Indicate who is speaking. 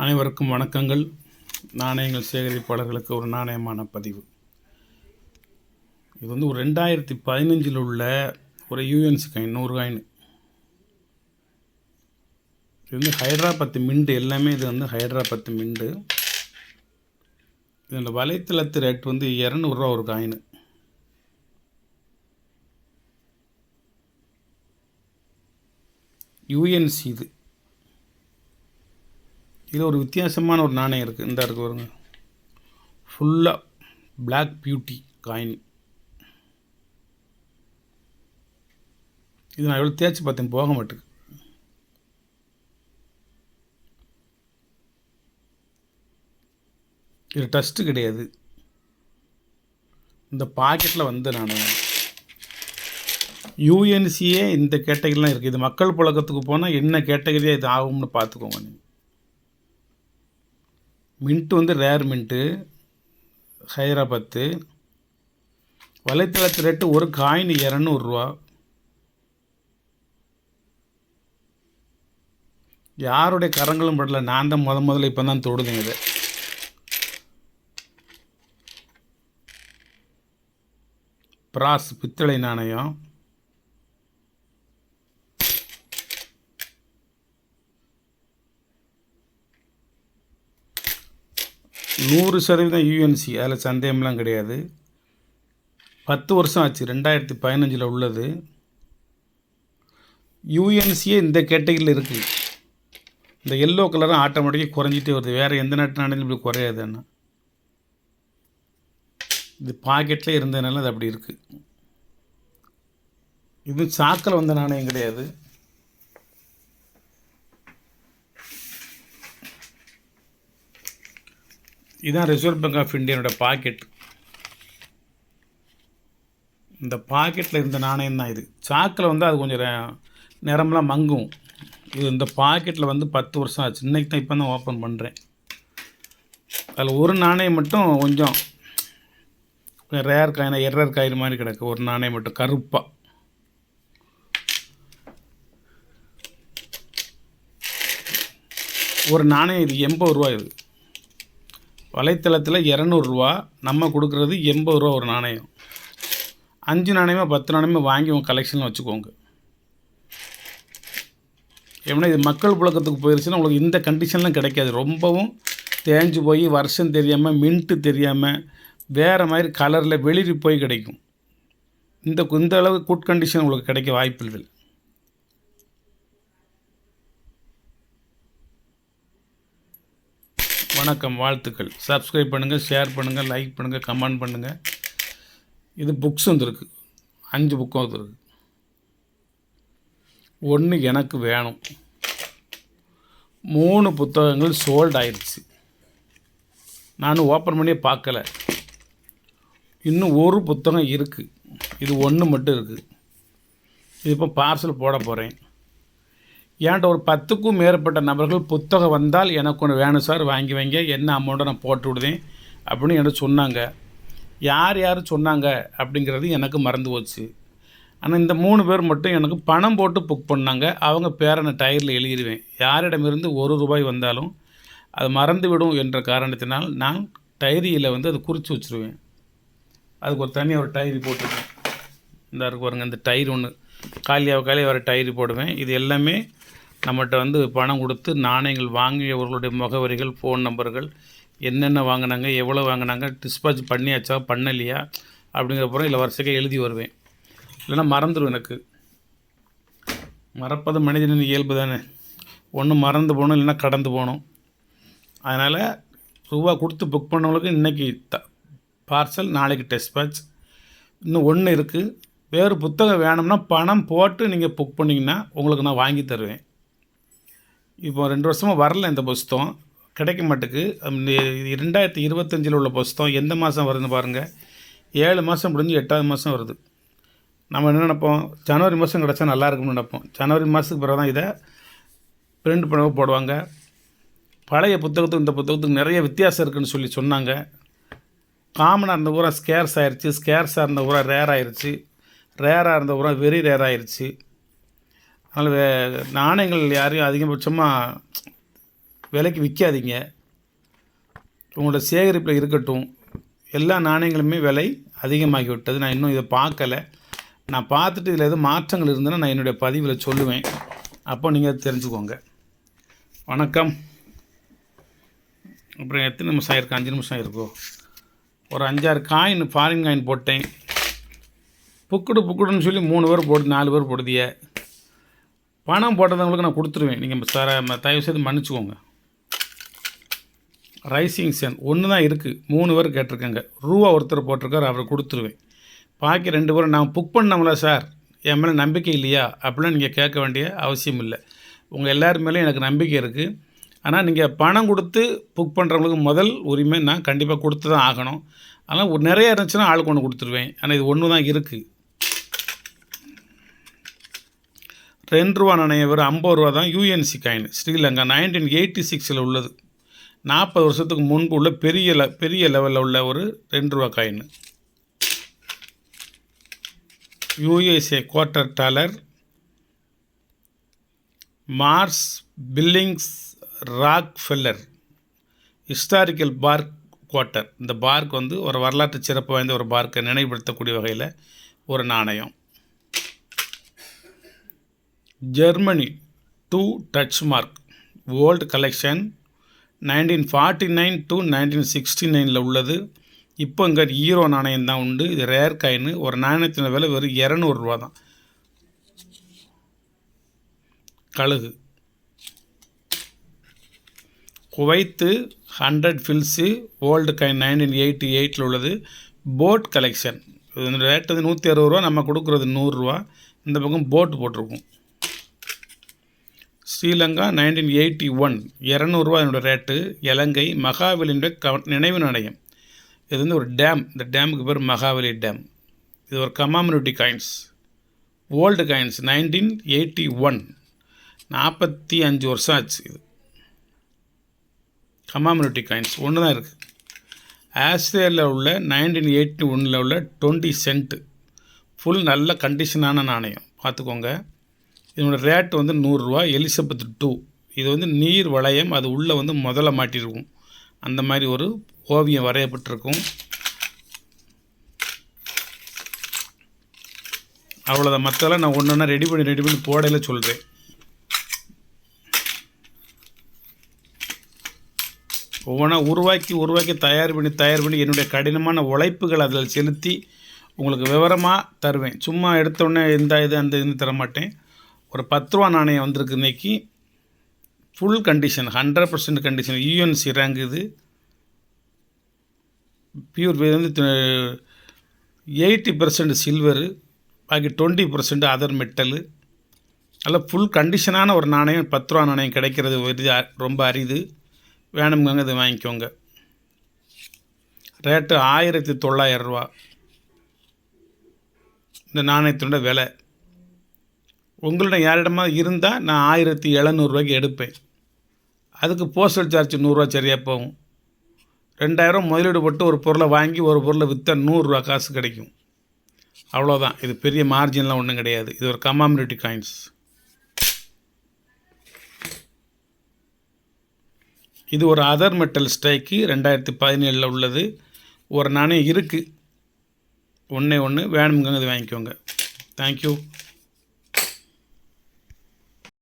Speaker 1: அனைவருக்கும் வணக்கங்கள். நாணயங்கள் சேகரிப்பாளர்களுக்கு ஒரு நாணயமான பதிவு. இது வந்து ஒரு 2015 உள்ள ஒரு யூஎன்சி காயின், 100 காயின். இது வந்து ஹைட்ராபாத் மிண்டு, எல்லாமே இது வந்து ஹைட்ராபாத் மிண்டு. இதோட வலைத்தளத்து ரேட் வந்து 200 ரூபா ஒரு காயின். யூஎன்சி இது. இதில் ஒரு வித்தியாசமான ஒரு நாணயம் இருக்குது. இந்த இருக்கு வருங்க, ஃபுல்லாக பிளாக் பியூட்டி காயின். இது நான் எவ்வளோ தேய்ச்சி பார்த்தேன், போக மாட்டேங்குது. இது டஸ்ட்டு கிடையாது. இந்த பாக்கெட்டில் வந்து நான் யூஎன்சியே இந்த கேட்டகரிலாம் இருக்குது. இது மக்கள் புழக்கத்துக்கு போனால் என்ன கேட்டகரியாக இது ஆகும்னு பார்த்துக்கோங்க. நீங்கள் மின்ட்டு வந்து ரேர் மின்ட்டு, ஹைதராபாத்து. வலைத்தளத்து ரேட்டு ஒரு காயின் 200 ரூபா. யாருடைய கரங்களும் படல, நான் தான் முதல்ல இப்போ தான் தொடுதேன் இதை. பிராஸ் பித்தளை நாணயம். %100 யூஎன்சி, அதில் சந்தேகம்லாம் கிடையாது. 10 வருஷம் ஆச்சு, 2015 உள்ளது. யூஎன்சியே இந்த கேட்டகரியில் இருக்குது. இந்த எல்லோ கலரும் ஆட்டோமேட்டிக்காக குறைஞ்சிட்டே வருது. வேறு எந்த நாட்டு நாணயம் இப்படி குறையாது. என்ன இது பாக்கெட்டில் இருந்ததுனால அது அப்படி இருக்குது. இது சாக்கில் வந்த நாணயம் கிடையாது. இதுதான் ரிசர்வ் பேங்க் ஆஃப் இந்தியானோட பாக்கெட். இந்த பாக்கெட்டில் இருந்த நாணயம் தான் இது. சாக்கில் வந்து அது கொஞ்சம் நிறம்லாம் மங்கும். இது இந்த பாக்கெட்டில் வந்து 10 வருஷம் ஆச்சு. இன்றைக்கி தான் இப்போ தான் ஓப்பன் பண்ணுறேன். அதில் ஒரு நாணயம் மட்டும் கொஞ்சம் ரேர் காயினா, எரர் காயின் மாதிரி கிடக்கு. ஒரு நாணயம் மட்டும் கருப்பாக. ஒரு நாணயம் இது 80 ரூபா. இது வலைத்தளத்தில் 200 ரூபா, நம்ம கொடுக்குறது 80 ரூபா ஒரு நாணயம். 5 நாணயமாக 10 நாணயமாக வாங்கி உங்கள் கலெக்ஷனில் வச்சுக்கோங்க. ஏன்னா இது மக்கள் புழக்கத்துக்கு போயிடுச்சுன்னா உங்களுக்கு இந்த கண்டிஷன்லாம் கிடைக்காது. ரொம்பவும் தேஞ்சு போய் வருஷம் தெரியாமல், மின்ட்டு தெரியாமல், வேறு மாதிரி கலரில் வெளிரி போய் கிடைக்கும். இந்த அளவு குட் கண்டிஷன் உங்களுக்கு கிடைக்க வாய்ப்பில்லை. வணக்கம், வாழ்த்துக்கள். சப்ஸ்கிரைப் பண்ணுங்கள், ஷேர் பண்ணுங்கள், லைக் பண்ணுங்கள், கமெண்ட் பண்ணுங்கள். இது புக்ஸ் வந்துருக்கு, 5 புக்கும் வந்துருக்கு. 1 எனக்கு வேணும். 3 புத்தகங்கள் சோல்ட் ஆயிடுச்சு. நான் ஓப்பன் பண்ணியே பார்க்கல. இன்னும் ஒரு புத்தகம் இருக்குது. இது 1 மட்டும் இருக்குது. இது இப்போ பார்சல் போட போகிறேன். ஏன்ட்ட ஒரு 10க்கும் மேற்பட்ட நபர்கள் புத்தகம் வந்தால் எனக்கு ஒன்று வேணும் சார், வாங்கி வைங்க, என்ன அமௌண்ட்டை நான் போட்டு விடுதேன் அப்படின்னு எனக்கு சொன்னாங்க. யார் சொன்னாங்க அப்படிங்கிறது எனக்கு மறந்து போச்சு. ஆனால் இந்த 3 பேர் மட்டும் எனக்கு பணம் போட்டு புக் பண்ணாங்க. அவங்க பேரை நான் டைரில் எழுதிடுவேன். யாரிடமிருந்து ₹1 வந்தாலும் அது மறந்து விடும் என்ற காரணத்தினால் நான் டைரியில் வந்து அதை குறித்து வச்சுருவேன். அதுக்கு ஒரு தனியாக ஒரு டைரி போட்டுருவேன். இந்த இருக்கு பாருங்கள், இந்த டயர் ஒன்று காலியாக வர டைரி போடுவேன். இது எல்லாமே நம்மகிட்ட வந்து பணம் கொடுத்து நாணயங்கள் வாங்கியவர்களுடைய முகவரிகள், ஃபோன் நம்பர்கள், என்னென்ன வாங்கினாங்க, எவ்வளோ வாங்கினாங்க, டிஸ்பாச் பண்ணியாச்சா பண்ணலையா அப்படிங்கிறப்பறம் இல்லை வருஷக்கே எழுதி வருவேன். இல்லைன்னா மறந்துடும். எனக்கு மறப்பது மனிதனின் இயல்பு தானே. ஒன்று மறந்து போகணும், இல்லைன்னா கடந்து போகணும். அதனால் ரூபா கொடுத்து புக் பண்ணவங்களுக்கு இன்றைக்கி பார்சல், நாளைக்கு டிஸ்பாச். இன்னும் 1 இருக்குது. வேறு புத்தகம் வேணும்னா பணம் போட்டு நீங்கள் புக் பண்ணிங்கன்னா உங்களுக்கு நான் வாங்கி தருவேன். இப்போ 2 வருஷமாக வரல இந்த புஸ்தகம், கிடைக்க மாட்டேக்கு. 2025 உள்ள புஸ்தகம் எந்த மாதம் வருதுன்னு பாருங்கள். 7 மாதம் முடிஞ்சு 8வது மாதம் வருது. நம்ம என்ன நினைப்போம், ஜனவரி மாதம் கிடச்சா நல்லா இருக்கும்னு நினைப்போம். ஜனவரி மாதத்துக்கு பிறகு தான் இதை பிரிண்ட் பண்ண போடுவாங்க. பழைய புத்தகத்துக்கு இந்த புத்தகத்துக்கு நிறைய வித்தியாசம் இருக்குதுன்னு சொல்லி சொன்னாங்க. காமனாக இருந்த பூரா ஸ்கேர்ஸ் ஆயிடுச்சு, ஸ்கேர்ஸாக இருந்த பூரா ரேர் ஆயிடுச்சு, ரேராக இருந்த பூரா வெரி ரேர் ஆயிடுச்சு. அதனால் நாணயங்கள் யாரையும் அதிகபட்சமாக விலைக்கு விற்காதீங்க, உங்களோட சேகரிப்பில் இருக்கட்டும். எல்லா நாணயங்களுமே விலை அதிகமாகி விட்டது. நான் இன்னும் இதை பார்க்கலை. நான் பார்த்துட்டு இதில் எதுவும் மாற்றங்கள் இருந்ததுன்னா நான் என்னுடைய பதிவில் சொல்லுவேன். அப்போ நீங்கள் தெரிஞ்சுக்கோங்க. வணக்கம். அப்புறம் எத்தனை நிமிஷம் ஆயிருக்கு? 5 நிமிஷம் ஆயிருக்கோ. ஒரு 5-6 காயின், ஃபாரின் காயின் போட்டேன். புக்குடுன்னு சொல்லி 3 பேர் போட்டு 4 பேர் போடுதிய. பணம் போட்டதவங்களுக்கு நான் கொடுத்துருவேன். நீங்கள் சார் தயவுசெய்து மன்னிச்சுக்கோங்க. ரைசிங் சன் ஒன்று தான் இருக்குது. 3 பேர் கேட்டிருக்கேங்க. ரூபா ஒருத்தர் போட்டிருக்கார், அவரை கொடுத்துருவேன். பாக்கி 2 பேரும் நான் புக் பண்ணவங்களா சார், என் மேலே நம்பிக்கை இல்லையா அப்படிலாம் நீங்கள் கேட்க வேண்டிய அவசியம் இல்லை. உங்கள் எல்லார் மேலேயும் எனக்கு நம்பிக்கை இருக்குது. ஆனால் நீங்கள் பணம் கொடுத்து புக் பண்ணுறவங்களுக்கு முதல் உரிமை நான் கண்டிப்பாக கொடுத்து தான் ஆகணும். அதனால் நிறைய இருந்துச்சுன்னா ஆளுக்கு ஒன்று கொடுத்துருவேன். ஆனால் இது ஒன்று தான் இருக்குது. 2 ரூபா நாணயம் ஒரு 50 ரூபா தான். யூஎன்சி காயின், ஸ்ரீலங்கா, 1986 உள்ளது. 40 வருஷத்துக்கு முன்பு உள்ள பெரிய லெவலில் உள்ள ஒரு 2 ரூபா coin. USA quarter dollar. Marsh Billings Rockefeller historical park quarter. இந்த பார்க் வந்து ஒரு வரலாற்று சிறப்பு வாய்ந்த ஒரு பார்க்கை நினைவுபடுத்தக்கூடிய வகையில் ஒரு நாணயம். Germany 2 touch mark old collection 1949 to 1969 உள்ளது. இப்போ இங்கே ஈரோ நாணயம் தான் உண்டு. இது ரேர் காயின். ஒரு நாணயத்தின் விலை வெறும் 200 ரூபா தான். கழுகு குவைத்து 100 ஃபில்ஸு ஓல்டு காயின் 1988 உள்ளது. Boat collection. இது ரேட் வந்து 160 ரூபா, நம்ம கொடுக்குறது 100 ரூபா. இந்த பக்கம் போட் போட்டிருக்கும். ஸ்ரீலங்கா 1981 200 ரூபா என்னோடய ரேட்டு. இலங்கை மகாபலியுடைய நினைவு நாணயம். இது வந்து ஒரு டேம். இந்த டேமுக்கு பேர் மகாபலி டேம். இது ஒரு கமாமினிட்டி காயின்ஸ். ஓல்டு காயின்ஸ் 1981, 45 வருஷம் ஆச்சு. இது கமாமினிட்டி காயின்ஸ் ஒன்று தான் இருக்குது. ஆஸ்திரேலியாவில் உள்ள 1981 உள்ள 20 சென்ட்டு ஃபுல் நல்ல கண்டிஷனான நாணயம். பார்த்துக்கோங்க. இதனோட ரேட்டு வந்து 100 ரூபா. எலிசபெத் 2. இது வந்து நீர் வளையம். அது உள்ளே வந்து முதல்ல மாட்டியிருக்கும். அந்த மாதிரி ஒரு ஓவியம் வரையப்பட்டிருக்கும். அவ்வளோதான். மற்றெல்லாம் நான் ஒன்று ஒன்றா ரெடி பண்ணி போடையில் சொல்கிறேன். ஒவ்வொன்றா உருவாக்கி தயார் பண்ணி என்னுடைய கடினமான உழைப்புகள் அதில் செலுத்தி உங்களுக்கு விவரமாக தருவேன். சும்மா எடுத்தோடனே அந்த இதுன்னு தரமாட்டேன். ஒரு 10 ரூபா நாணயம் வந்திருக்கு இன்றைக்கி. Full condition, 100% condition. UNC rank. இது பியூர் வந்து 80% சில்வரு, பாக்கி 20% அதர் மெட்டலு. அதில் ஃபுல் கண்டிஷனான ஒரு நாணயம் 10 ரூபா நாணயம் கிடைக்கிறது ரொம்ப அரிது. வேணுங்க இது வாங்கிக்கோங்க. ரேட்டு 1900 ரூபா இந்த நாணயத்தினோட விலை. உங்களிடம் யாரிடமா இருந்தால் நான் 1700 ரூபாய்க்கு எடுப்பேன். அதுக்கு போஸ்டல் சார்ஜ் 100 ரூபா சரியாக போகும். 2000 முதலீடு போட்டு ஒரு பொருளை வாங்கி ஒரு பொருளை விற்றா 100 ரூபா காசு கிடைக்கும். அவ்வளோதான். இது பெரிய மார்ஜின்லாம் ஒன்றும் கிடையாது. இது ஒரு கமாமினிட்டி காயின்ஸ். இது ஒரு அதர் மெட்டல் ஸ்ட்ரைக்கு 2017 உள்ளது. ஒரு நாணயம் இருக்குது. ஒன்று வேணுங்க இது வாங்கிக்கோங்க. தேங்க்யூ.